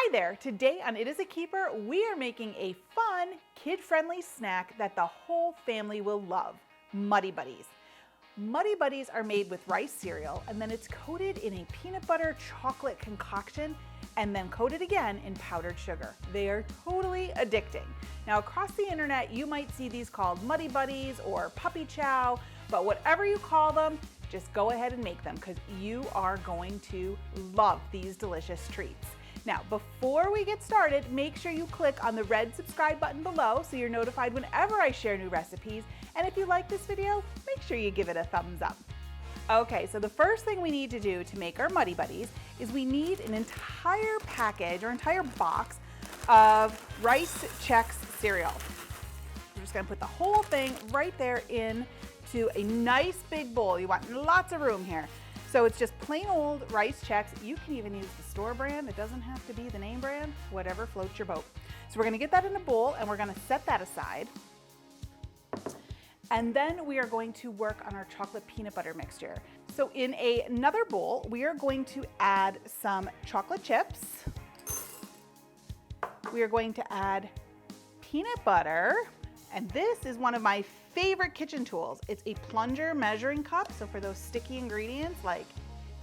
Hi there, today on It Is a Keeper, we are making a fun, kid-friendly snack that the whole family will love, Muddy Buddies. Muddy Buddies are made with rice cereal and then it's coated in a peanut butter chocolate concoction and then coated again in powdered sugar. They are totally addicting. Now across the internet, you might see these called Muddy Buddies or Puppy Chow, but whatever you call them, just go ahead and make them because you are going to love these delicious treats. Now, before we get started, make sure you click on the red subscribe button below so you're notified whenever I share new recipes. And if you like this video, make sure you give it a thumbs up. Okay, so the first thing we need to do to make our Muddy Buddies is we need an entire package or entire box of Rice Chex cereal. We're just gonna put the whole thing right there into a nice big bowl. You want lots of room here. So it's just plain old Rice Chex. You can even use the store brand. It doesn't have to be the name brand, whatever floats your boat. So we're gonna get that in a bowl and we're gonna set that aside. And then we are going to work on our chocolate peanut butter mixture. So in another bowl, we are going to add some chocolate chips. We are going to add peanut butter. And this is one of my favorite kitchen tools. It's a plunger measuring cup. So for those sticky ingredients like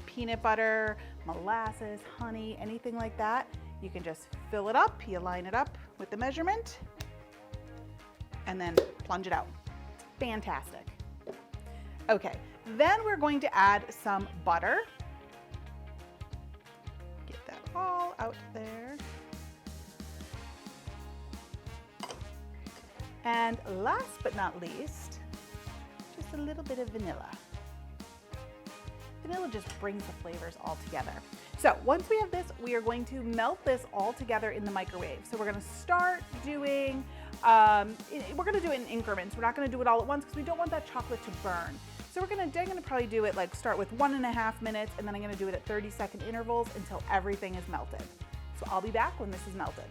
peanut butter, molasses, honey, anything like that, you can just fill it up. You line it up with the measurement and then plunge it out. It's fantastic. Okay, then we're going to add some butter. Get that all out there. And last but not least, just a little bit of vanilla. Vanilla just brings the flavors all together. So once we have this, we are going to melt this all together in the microwave. So we're gonna start doing, we're gonna do it in increments. We're not gonna do it all at once because we don't want that chocolate to burn. So I'm gonna probably do it like start with 1.5 minutes and then I'm gonna do it at 30-second intervals until everything is melted. So I'll be back when this is melted.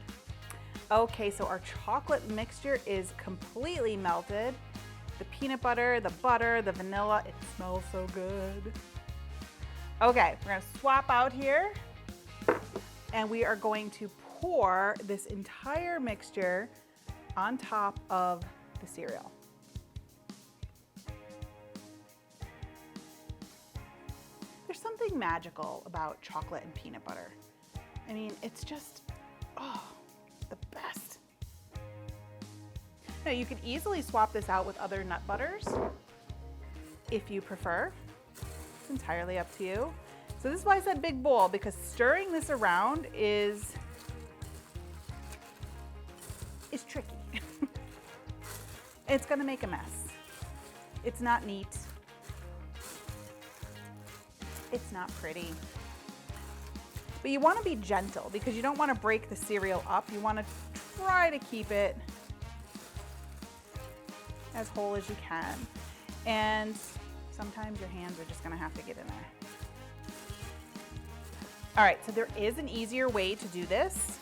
Okay, so our chocolate mixture is completely melted. The peanut butter, the vanilla, it smells so good. Okay, we're gonna swap out here and we are going to pour this entire mixture on top of the cereal. There's something magical about chocolate and peanut butter. I mean, it's just, oh, the best. Now you can easily swap this out with other nut butters if you prefer. It's entirely up to you. So this is why I said big bowl, because stirring this around is tricky. It's gonna make a mess. It's not neat. It's not pretty. But you want to be gentle because you don't want to break the cereal up. You want to try to keep it as whole as you can. And sometimes your hands are just going to have to get in there. All right, so there is an easier way to do this.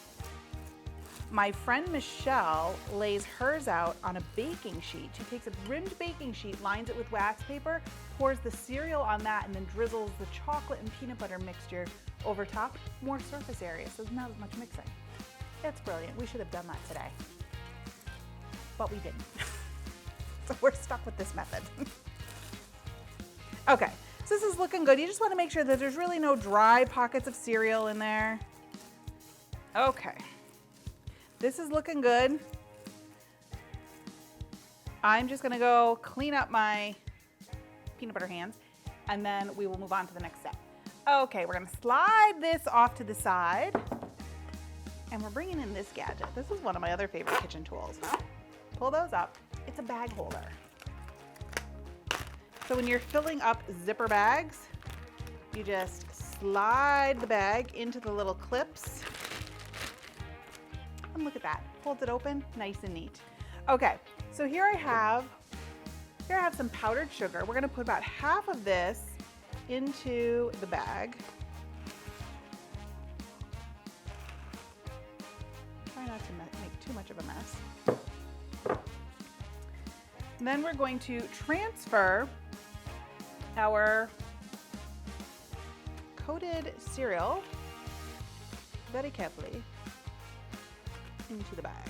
My friend Michelle lays hers out on a baking sheet. She takes a rimmed baking sheet, lines it with wax paper, pours the cereal on that, and then drizzles the chocolate and peanut butter mixture over top. More surface area, so there's not as much mixing. It's brilliant. We should have done that today, but we didn't. So we're stuck with this method. Okay, so this is looking good. You just want to make sure that there's really no dry pockets of cereal in there. Okay. This is looking good. I'm just gonna go clean up my peanut butter hands and then we will move on to the next step. Okay, we're gonna slide this off to the side and we're bringing in this gadget. This is one of my other favorite kitchen tools. Pull those up. It's a bag holder. So when you're filling up zipper bags, you just slide the bag into the little clips. And look at that, holds it open, nice and neat. Okay, so here I have some powdered sugar. We're gonna put about half of this into the bag. Try not to make too much of a mess. And then we're going to transfer our coated cereal very carefully into the bag.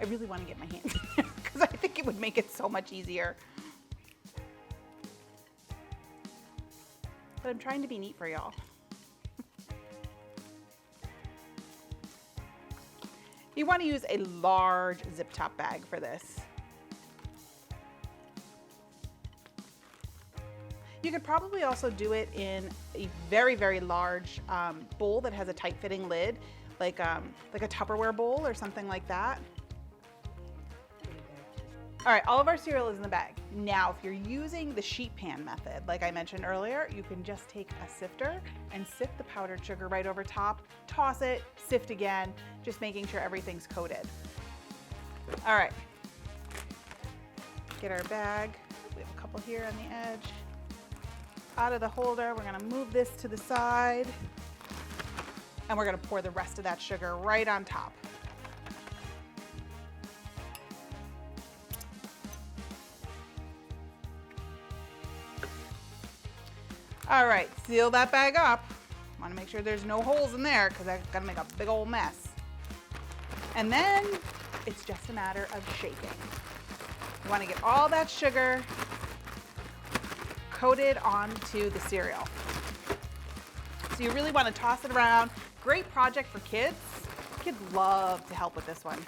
I really want to get my hands in there because I think it would make it so much easier. But I'm trying to be neat for y'all. You want to use a large zip top bag for this. You could probably also do it in a very, very large bowl that has a tight fitting lid, like a Tupperware bowl or something like that. All right, all of our cereal is in the bag. Now, if you're using the sheet pan method, like I mentioned earlier, you can just take a sifter and sift the powdered sugar right over top, toss it, sift again, just making sure everything's coated. All right, get our bag. We have a couple here on the edge. Out of the holder, we're gonna move this to the side, and we're gonna pour the rest of that sugar right on top. All right, seal that bag up. Want to make sure there's no holes in there because that's gonna make a big old mess. And then it's just a matter of shaking. You want to get all that sugar coated onto the cereal. So you really want to toss it around. Great project for kids. Kids love to help with this one.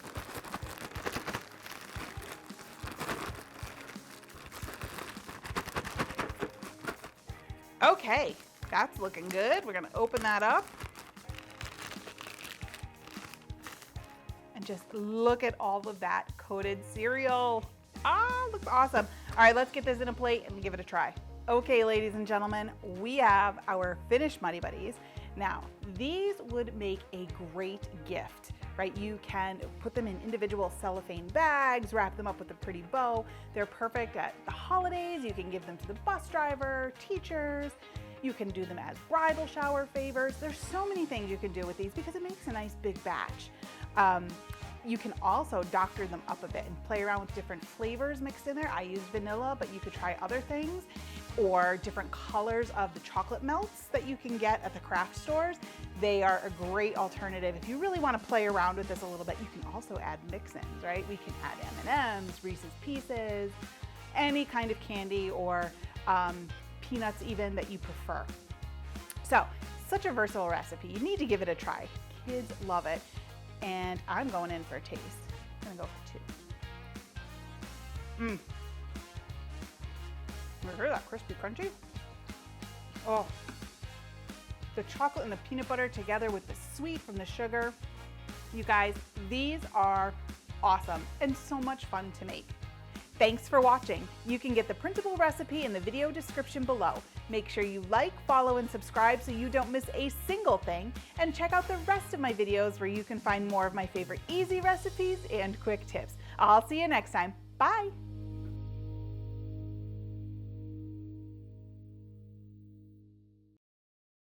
Okay, that's looking good. We're gonna open that up. And just look at all of that coated cereal. Ah, looks awesome. All right, let's get this in a plate and give it a try. Okay, ladies and gentlemen, we have our finished Muddy Buddies. Now, these would make a great gift, right? You can put them in individual cellophane bags, wrap them up with a pretty bow. They're perfect at the holidays. You can give them to the bus driver, teachers. You can do them as bridal shower favors. There's so many things you can do with these because it makes a nice big batch. You can also doctor them up a bit and play around with different flavors mixed in there. I use vanilla, but you could try other things, or different colors of the chocolate melts that you can get at the craft stores. They are a great alternative. If you really want to play around with this a little bit, you can also add mix-ins, right? We can add M&Ms, Reese's Pieces, any kind of candy, or peanuts even that you prefer. So, such a versatile recipe. You need to give it a try. Kids love it. And I'm going in for a taste. I'm gonna go for 2. You hear that crispy crunchy? Oh, the chocolate and the peanut butter together with the sweet from the sugar. You guys, these are awesome and so much fun to make. Thanks for watching. You can get the printable recipe in the video description below. Make sure you like, follow, and subscribe so you don't miss a single thing. And check out the rest of my videos where you can find more of my favorite easy recipes and quick tips. I'll see you next time. Bye.